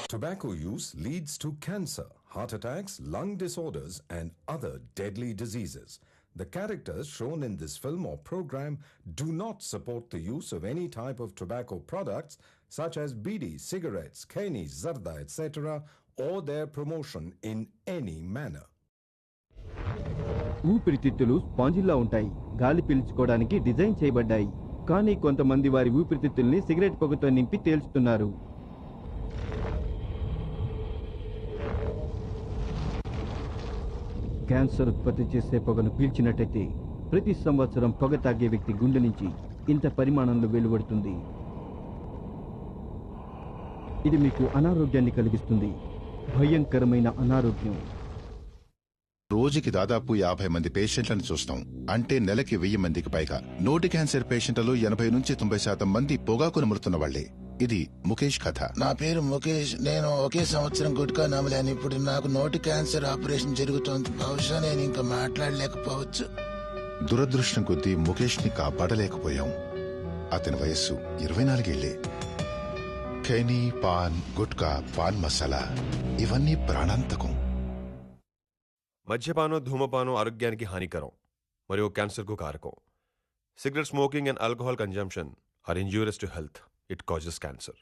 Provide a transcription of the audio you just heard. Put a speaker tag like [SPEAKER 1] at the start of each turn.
[SPEAKER 1] Tobacco use leads to cancer, heart attacks, lung disorders, and other deadly diseases. The characters shown in this film or program do not support the use of any type of tobacco products such as bidi, cigarettes, keni, zarda, etc., or their promotion in any manner.
[SPEAKER 2] ఊపిరితిత్తులు స్పాంజిలా ఉంటాయి. గాలి పీల్చుకోవడానికి design చేయబడ్డాయి. కానీ కొంతమంది వారి ఊపిరితిత్తుల్ని cigarette పొగతో నింపి తేల్చుతున్నారు. Cancer ఉత్పత్తి చేసే పొగను పీల్చినట్టయితే ప్రతి సంవత్సరం పొగ తాగే వ్యక్తి గుండె నుంచి ఇంత పరిమాణంలో వెలువడుతుంది. ఇది మీకు అనారోగ్యాన్ని కలిగిస్తుంది. భయంకరమైన అనారోగ్యం.
[SPEAKER 3] రోజుకి దాదాపు 50 మంది పేషెంట్లను చూస్తాం. అంటే నెలకి 1000 మందికి పైగా. నోటి క్యాన్సర్ పేషెంట్లలో 80 నుంచి 90% మంది పొగాకును మృతున్న వాళ్లే. ఇది ముఖేష్ కథ.
[SPEAKER 4] నా పేరు ముఖేష్. నేను ఒకే సంవత్సరం గుట్కా నమ్మలేను. ఇప్పుడు నాకు నోటి క్యాన్సర్ ఆపరేషన్ జరుగుతోంది. బహుశా నేను ఇంకా మాట్లాడలేకపోవచ్చు.
[SPEAKER 3] దురదృష్టం కొద్దీ ముఖేష్ ని కాపాడలేకపోయాం. అతని వయస్సు 24 ఏళ్లే. ఖైనీ, పాన్, గుట్కా, పాన్ మసాలా ఇవన్నీ ప్రాణాంతకం.
[SPEAKER 5] మద్యపానం, ధూమపానం ఆరోగ్యానికి హానికరం మరియు క్యాన్సర్కు కారకం. Cigarette smoking and alcohol consumption are injurious to health. It causes cancer.